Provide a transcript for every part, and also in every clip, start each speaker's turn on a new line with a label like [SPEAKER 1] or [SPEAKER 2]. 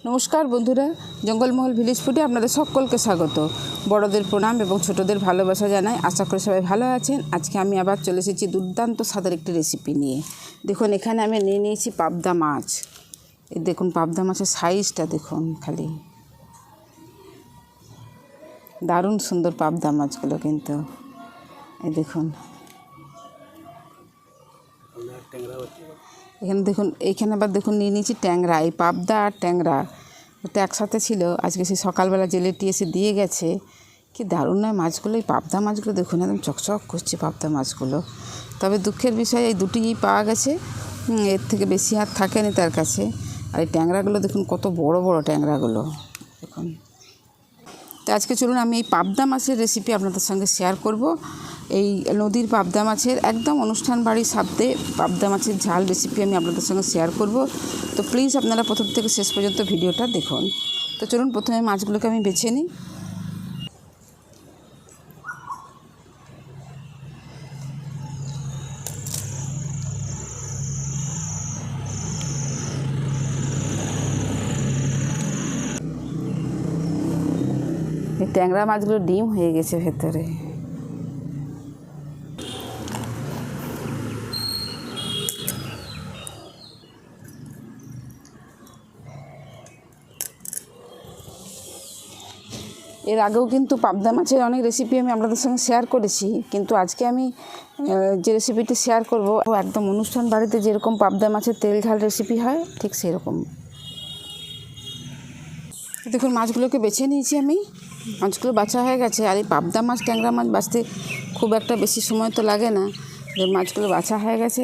[SPEAKER 1] নমস্কার বন্ধুরা, জঙ্গলমহল ভিলেজ ফুডে আপনাদের সকলকে স্বাগত। বড়দের প্রণাম এবং ছোটদের ভালোবাসা জানাই। আশা করি সবাই ভালো আছেন। আজকে আমি আবার চলে এসেছি দুর্দান্ত স্বাদের একটি রেসিপি নিয়ে। দেখুন, এখানে আমি নিয়ে নিয়েছি পাবদা মাছ। এই দেখুন পাবদা মাছের সাইজটা দেখুন, খালি দারুণ সুন্দর পাবদা মাছগুলো কিন্তু। এই দেখুন, এখানে দেখুন, এইখানে আবার দেখুন নিয়ে নিয়েছি ট্যাংরা। এই পাবদা আর ট্যাংরা তো একসাথে ছিল। আজকে সেই সকালবেলা জেলেটি এসে দিয়ে গেছে। কি দারুণ নয় মাছগুলো! এই পাবদা মাছগুলো দেখুন, একদম চকচক করছে পাবদা মাছগুলো। তবে দুঃখের বিষয় এই দুটিই পাওয়া গেছে, এর থেকে বেশি আর থাকেনি তার কাছে। আর এই ট্যাংরাগুলো দেখুন, কত বড় বড় ট্যাংরাগুলো দেখুন। তো আজকে চলুন আমি এই পাবদা মাছের রেসিপি আপনাদের সঙ্গে শেয়ার করব। এই নদীর পাবদা মাছের একদম অনুষ্ঠান বাড়ির স্বাদে পাবদা মাছের ঝাল রেসিপি আমি আপনাদের সঙ্গে শেয়ার করব। তো প্লিজ আপনারা প্রথম থেকে শেষ পর্যন্ত ভিডিওটা দেখুন। তো চলুন প্রথমে মাছগুলোকে আমি বেছে নিই। এই ট্যাংরা মাছগুলো ডিম হয়ে গেছে ভেতরে। এর আগেও কিন্তু পাবদা মাছের অনেক রেসিপি আমি আপনাদের সঙ্গে শেয়ার করেছি, কিন্তু আজকে আমি যে রেসিপিটি শেয়ার করব একদম অনুষ্ঠান বাড়িতে যেরকম পাবদা মাছের তেল ঝাল রেসিপি হয় ঠিক সেরকম। দেখুন মাছগুলোকে বেছে নিয়েছি আমি। মাছগুলো বাছা হয়ে গেছে। আর এই পাবদা মাছ ট্যাংরা মাছ বাছতে খুব একটা বেশি সময় তো লাগে না। মাছগুলো বাছা হয়ে গেছে।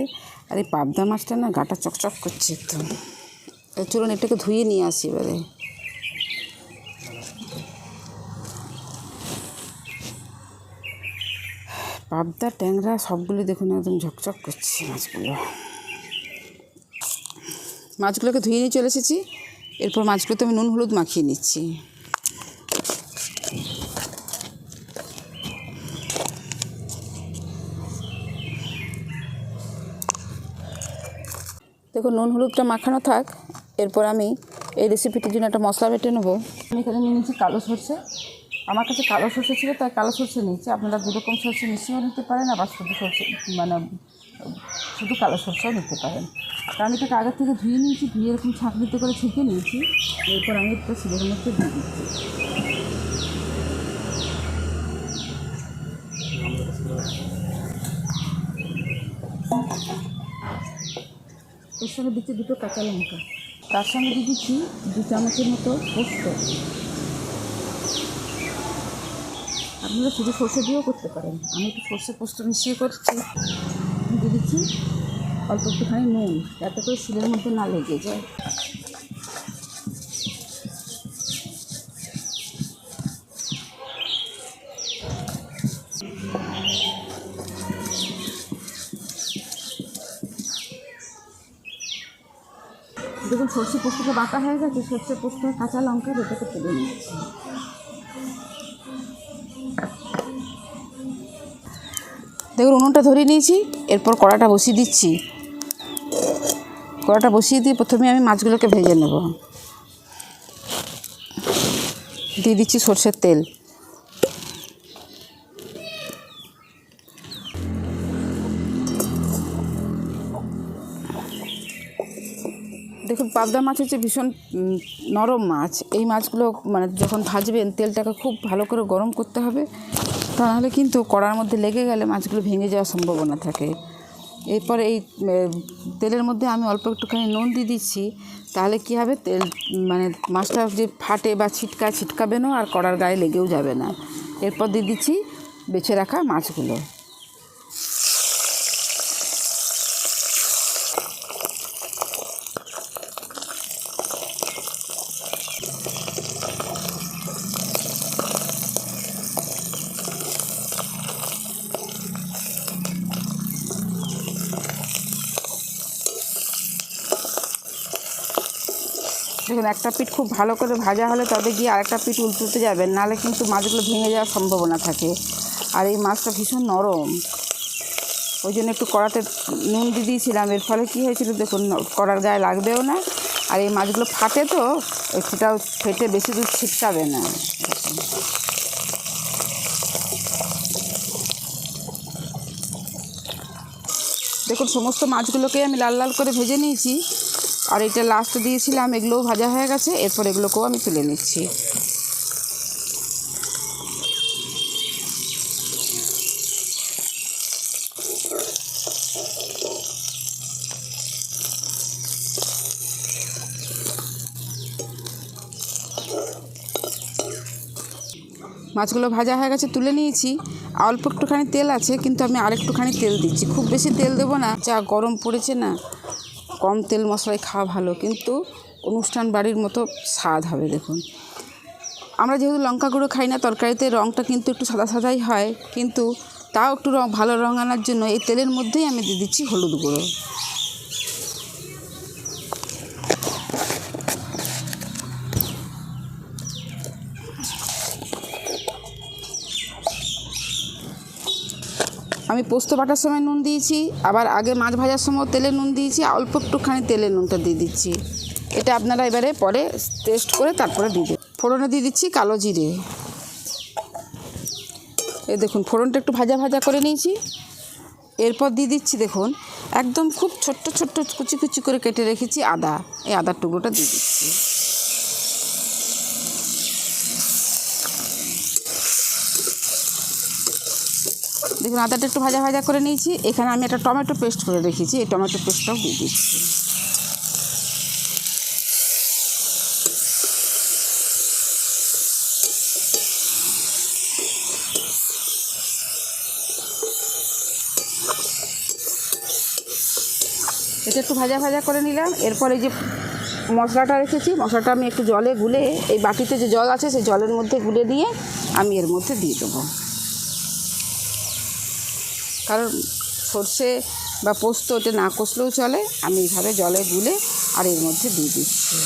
[SPEAKER 1] আর এই পাবদা মাছটা না গাটা চকচক করছে একদম। চলুন এটাকে ধুয়ে নিয়ে আসি এবারে। পাবদা ট্যাংরা সবগুলি দেখুন একদম ঝকঝক করছে মাছগুলোকে ধুয়ে নিয়ে চলে এসেছি। এরপর মাছগুলোতে আমি নুন হলুদ মাখিয়ে নিচ্ছি। দেখুন নুন হলুদটা মাখানো থাক। এরপর আমি এই রেসিপিটির জন্য একটা মশলা বেটে নেবো। আমি এখানে নিয়ে নিচ্ছি কালো সরষে। আমার কাছে কালো সরষে ছিল তাই কালো সরষে নিয়েছি। আপনারা দুরকম সরষে মিশিয়েও নিতে পারেন, আবার শুধু সরষে শুধু কালো সরষেও নিতে পারেন। আমি এটাকে আগের থেকে ধুয়ে নিয়েছি, ধুয়ে এরকম ছাঁকনিতে করে ছেঁকে নিয়েছি। এরপর আমি একটু শিলের মধ্যে দিয়ে দিচ্ছি। এর সঙ্গে দিচ্ছি দুটো কাঁচা লঙ্কা। তার সঙ্গে দিয়ে দিচ্ছি 2 চামচের মতো পোস্ত। আপনারা শুধু সর্ষে দিয়েও করতে পারেন। আমি একটু সর্ষে পোস্ত মিশিয়ে করছি। দিয়ে দিচ্ছি অল্প একটুখানি নুন, যাতে করে শিলের মধ্যে না লেগে যায়। দেখুন সর্ষে পোস্তটা বাটা হয়ে গেছে। সর্ষে পোস্ত কাঁচা লঙ্কা এটাকে তুলে নিচ্ছি। দেখুন উনুনটা ধরিয়ে নিয়েছি। এরপর কড়াটা বসিয়ে দিচ্ছি। কড়াটা বসিয়ে দিয়ে প্রথমে আমি মাছগুলোকে ভেজে নেব। দিয়ে দিচ্ছি সরষের তেল। দেখুন পাবদা মাছ হচ্ছে ভীষণ নরম মাছ। এই মাছগুলো মানে যখন ভাজবেন তেলটাকে খুব ভালো করে গরম করতে হবে, তা নাহলে কিন্তু কড়ার মধ্যে লেগে গেলে মাছগুলো ভেঙে যাওয়ার সম্ভাবনা থাকে। এরপর এই তেলের মধ্যে আমি অল্প একটুখানি নুন দিয়ে দিচ্ছি। তাহলে কী হবে, তেল মানে মাছটা যে ফাটে বা ছিটকাবে না, আর কড়ার গায়ে লেগেও যাবে না। এরপর দিয়ে দিচ্ছি বেছে রাখা মাছগুলো। দেখুন একটা পিঠ খুব ভালো করে ভাজা হলে তবে গিয়ে আরেকটা পিঠ উল্টোতে যাবেন, নাহলে কিন্তু মাছগুলো ভেঙে যাওয়ার সম্ভাবনা থাকে। আর এই মাছটা ভীষণ নরম, ওই জন্য একটু কড়াতে নুন দিয়ে দিয়েছিলাম। এর ফলে কী হয়েছিল দেখুন, কড়ার গায়ে লাগবেও না আর এই মাছগুলো ফাটে তো, সেটাও ফেটে বেশি দূর ছিটকাবে না। দেখুন সমস্ত মাছগুলোকে আমি লাল লাল করে ভেজে নিয়েছি, আর এটা লাস্টে দিয়েছিলাম, এগুলোও ভাজা হয়ে গেছে। এরপর এগুলোকেও আমি তুলে নিচ্ছি। মাছগুলো ভাজা হয়ে গেছে, তুলে নিয়েছি। অল্প একটুখানি তেল আছে, কিন্তু আমি আরেকটুখানি তেল দিচ্ছি। খুব বেশি তেল দেবো না, যা গরম পড়েছে না, কম তেল মশলায় খাওয়া ভালো, কিন্তু অনুষ্ঠান বাড়ির মতো স্বাদ হবে। দেখুন আমরা যেহেতু লঙ্কা গুঁড়ো খাই না, তরকারিতে রঙটা কিন্তু একটু সাদা সাদাই হয়, কিন্তু তাও একটু ভালো রঙ আনার জন্য এই তেলের মধ্যেই আমি দিয়ে দিচ্ছি হলুদ গুঁড়ো। আমি পোস্ত বাটার সময় নুন দিয়েছি, আবার আগে মাছ ভাজার সময় তেলে নুন দিয়েছি, অল্প একটুখানি তেলে নুনটা দিয়ে দিচ্ছি। এটা আপনারা এবারে পরে টেস্ট করে তারপরে দিয়ে দেবেন। ফোড়নে দিয়ে দিচ্ছি কালো জিরে। এই দেখুন ফোড়নটা একটু ভাজা ভাজা করে নিয়েছি। এরপর দিয়ে দিচ্ছি, দেখুন একদম খুব ছোট্ট ছোট্ট কুচি কুচি করে কেটে রেখেছি আদা। এই আদার টুকরোটা দিয়ে দিচ্ছি। দেখুন আদাটা একটু ভাজা ভাজা করে নিয়েছি। এখানে আমি একটা টমেটো পেস্ট করে রেখেছি, এই টমেটো পেস্টটাও দিয়ে দিচ্ছি। এটা একটু ভাজা ভাজা করে নিলাম। এরপর এই যে মশলাটা রেখেছি, মশলাটা আমি একটু জলে গুলে, এই বাটিতে যে জল আছে সেই জলের মধ্যে গুলে নিয়ে আমি এর মধ্যে দিয়ে দেবো। কারণ সর্ষে বা পোস্ত ওটা না কষলেও চলে, আমি এইভাবে জলে গুলে আর এর মধ্যে দিয়ে দিচ্ছি।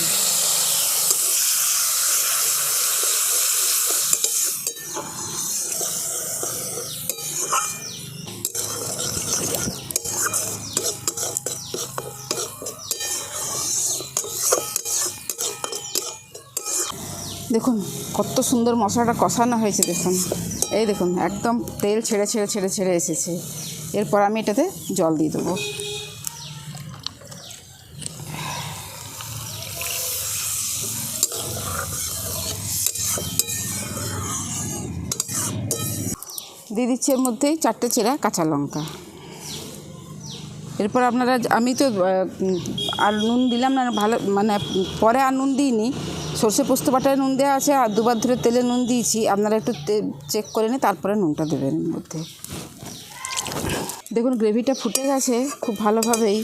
[SPEAKER 1] দেখুন কত সুন্দর মশলাটা কষানো হয়েছে। দেখুন এই দেখুন একদম তেল ছেড়ে ছেড়ে ছেড়ে ছেড়ে এসেছে। এরপর আমি এটাতে জল দিয়ে দেবো। দিয়ে দিচ্ছি এর মধ্যেই 4টে চেরা কাঁচা লঙ্কা। এরপর আপনারা, আমি তো আর নুন দিলাম না, ভালো মানে পরে আর নুন দিইনি। সর্ষে পোস্ত বাটায় নুন দেওয়া আছে, আর দুবার ধরে তেলে নুন দিয়েছি। আপনারা একটু চেক করে নিয়ে তারপরে নুনটা দেবেন এর মধ্যে। দেখুন গ্রেভিটা ফুটে গেছে খুব ভালোভাবেই।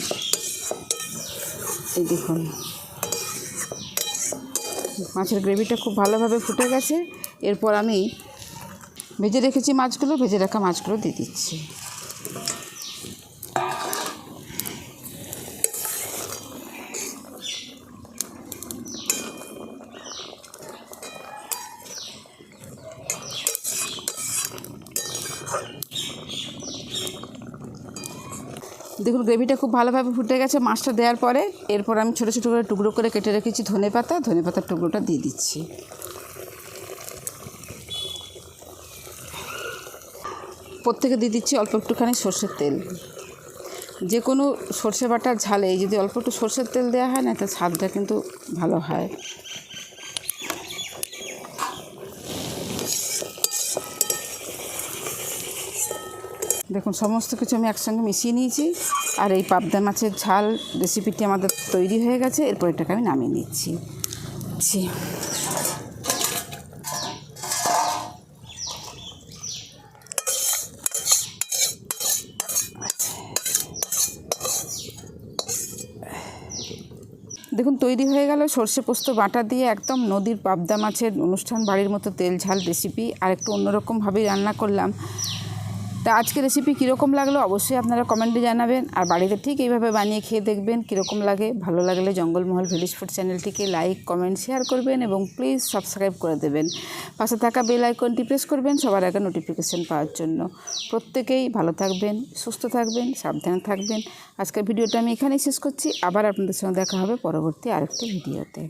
[SPEAKER 1] এই দেখুন মাছের গ্রেভিটা খুব ভালোভাবে ফুটে গেছে। এরপর আমি ভেজে রেখেছি মাছগুলো, ভেজে রাখা মাছগুলো দিয়ে দিচ্ছি। দেখুন গ্রেভিটা খুব ভালোভাবে ফুটে গেছে মাছটা দেওয়ার পরে। এরপর আমি ছোটো ছোটো করে টুকরো করে কেটে রেখেছি ধনেপাতার টুকরোটা দিয়ে দিচ্ছি। প্রত্যেকে দিয়ে দিচ্ছি অল্প একটুখানি সর্ষের তেল। যে কোনো সর্ষে বাটার ঝালে যদি অল্প একটু সর্ষের তেল দেওয়া হয় না, তার স্বাদটা কিন্তু ভালো হয়। দেখুন সমস্ত কিছু আমি একসঙ্গে মিশিয়ে নিয়েছি, আর এই পাবদা মাছের ঝাল রেসিপিটি আমাদের তৈরি হয়ে গেছে। এরপর এটাকে আমি নামিয়ে নিচ্ছি। দেখুন তৈরি হয়ে গেল সর্ষে পোস্ত বাটা দিয়ে একদম নদীর পাবদা মাছের অনুষ্ঠান বাড়ির মতো তেল ঝাল রেসিপি। আর একটু অন্যরকমভাবেই রান্না করলাম। তা আজকে রেসিপি কীরকম লাগলো অবশ্যই আপনারা কমেন্টে জানাবেন, আর বাড়িতে ঠিক এইভাবে বানিয়ে খেয়ে দেখবেন কীরকম লাগে। ভালো লাগলে জঙ্গলমহল ভিলেজ ফুড চ্যানেলটিকে লাইক, কমেন্ট, শেয়ার করবেন এবং প্লিজ সাবস্ক্রাইব করে দেবেন। পাশে থাকা বেল আইকনটি প্রেস করবেন সবার আগে নোটিফিকেশান পাওয়ার জন্য। প্রত্যেকেই ভালো থাকবেন, সুস্থ থাকবেন, সাবধানে থাকবেন। আজকের ভিডিওটা আমি এখানেই শেষ করছি। আবার আপনাদের সঙ্গে দেখা হবে পরবর্তী আরেকটি ভিডিওতে।